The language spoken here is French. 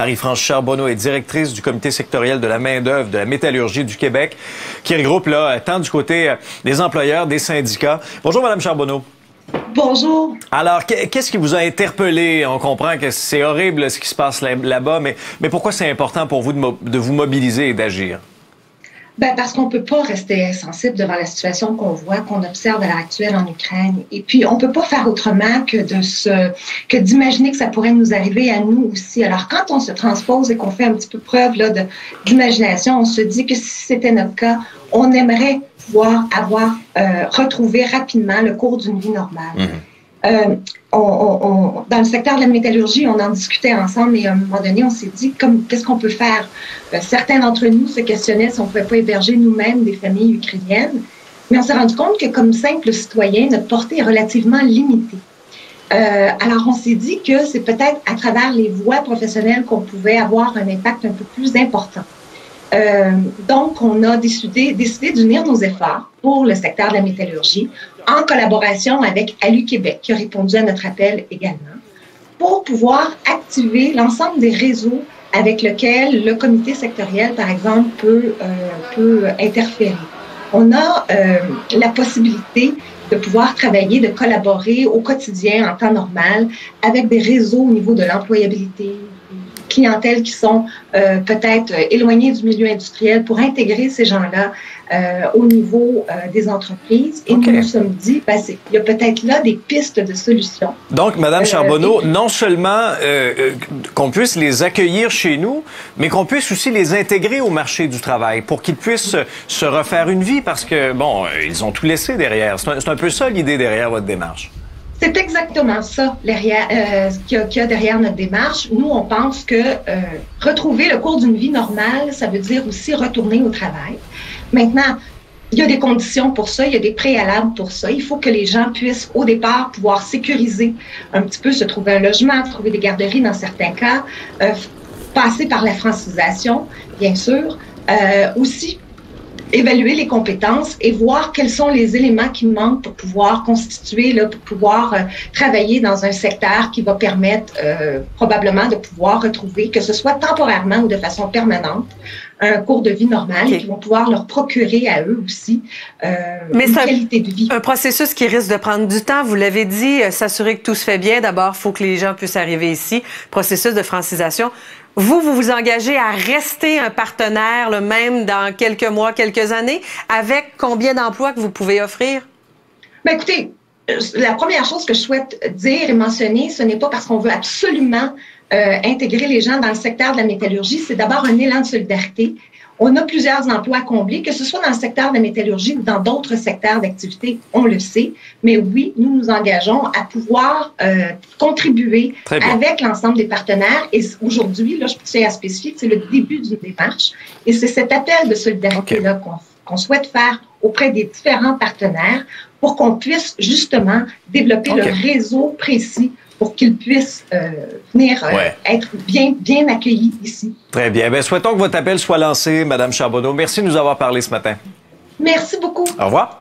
Marie-France Charbonneau est directrice du comité sectoriel de la main-d'œuvre de la métallurgie du Québec, qui regroupe là, tant du côté des employeurs, des syndicats. Bonjour, Madame Charbonneau. Bonjour. Alors, qu'est-ce qui vous a interpellé? On comprend que c'est horrible ce qui se passe là-bas, mais pourquoi c'est important pour vous de vous mobiliser et d'agir? Ben parce qu'on ne peut pas rester insensible devant la situation qu'on voit, qu'on observe à l'heure actuelle en Ukraine. Et puis, on ne peut pas faire autrement que d'imaginer que ça pourrait nous arriver à nous aussi. Alors, quand on se transpose et qu'on fait un petit peu preuve là, d'imagination, on se dit que si c'était notre cas, on aimerait pouvoir avoir retrouvé rapidement le cours d'une vie normale. Dans le secteur de la métallurgie, on en discutait ensemble et à un moment donné, on s'est dit qu'est-ce qu'on peut faire? Certains d'entre nous se questionnaient si on ne pouvait pas héberger nous-mêmes des familles ukrainiennes, mais on s'est rendu compte que comme simple citoyen, notre portée est relativement limitée. Alors, on s'est dit que c'est peut-être à travers les voies professionnelles qu'on pouvait avoir un impact un peu plus important. Donc, on a décidé d'unir nos efforts pour le secteur de la métallurgie en collaboration avec ALU Québec, qui a répondu à notre appel également, pour pouvoir activer l'ensemble des réseaux avec lesquels le comité sectoriel, par exemple, peut interférer. On a la possibilité de pouvoir travailler, de collaborer au quotidien, en temps normal, avec des réseaux au niveau de l'employabilité, clientèles qui sont peut-être éloignées du milieu industriel pour intégrer ces gens-là au niveau des entreprises. Et nous nous sommes dit, il y a peut-être là des pistes de solutions. Donc, Mme Charbonneau, non seulement qu'on puisse les accueillir chez nous, mais qu'on puisse aussi les intégrer au marché du travail pour qu'ils puissent se refaire une vie parce que, bon, ils ont tout laissé derrière. C'est un peu ça l'idée derrière votre démarche. C'est exactement ça qu'il y a derrière notre démarche. Nous, on pense que retrouver le cours d'une vie normale, ça veut dire aussi retourner au travail. Maintenant, il y a des conditions pour ça, il y a des préalables pour ça. Il faut que les gens puissent, au départ, pouvoir sécuriser un petit peu, se trouver un logement, trouver des garderies dans certains cas, passer par la francisation, bien sûr, aussi évaluer les compétences et voir quels sont les éléments qui manquent pour pouvoir constituer, là, pour pouvoir travailler dans un secteur qui va permettre probablement de pouvoir retrouver, que ce soit temporairement ou de façon permanente, un cours de vie normal et qui vont pouvoir leur procurer à eux aussi une qualité de vie. Un processus qui risque de prendre du temps. Vous l'avez dit, s'assurer que tout se fait bien. D'abord, il faut que les gens puissent arriver ici. Processus de francisation. Vous vous engagez à rester un partenaire, le même dans quelques mois, quelques années, avec combien d'emplois que vous pouvez offrir? Bien, écoutez, la première chose que je souhaite dire et mentionner, ce n'est pas parce qu'on veut absolument intégrer les gens dans le secteur de la métallurgie, c'est d'abord un élan de solidarité. On a plusieurs emplois à combler, que ce soit dans le secteur de la métallurgie ou dans d'autres secteurs d'activité, on le sait. Mais oui, nous nous engageons à pouvoir contribuer avec l'ensemble des partenaires. Et aujourd'hui, là, je tiens à spécifier que c'est le début d'une démarche. Et c'est cet appel de solidarité-là qu'on souhaite faire auprès des différents partenaires pour qu'on puisse justement développer le réseau précis pour qu'ils puissent venir être bien accueillis ici. Très bien. Bien, souhaitons que votre appel soit lancé, Mme Charbonneau. Merci de nous avoir parlé ce matin. Merci beaucoup. Au revoir.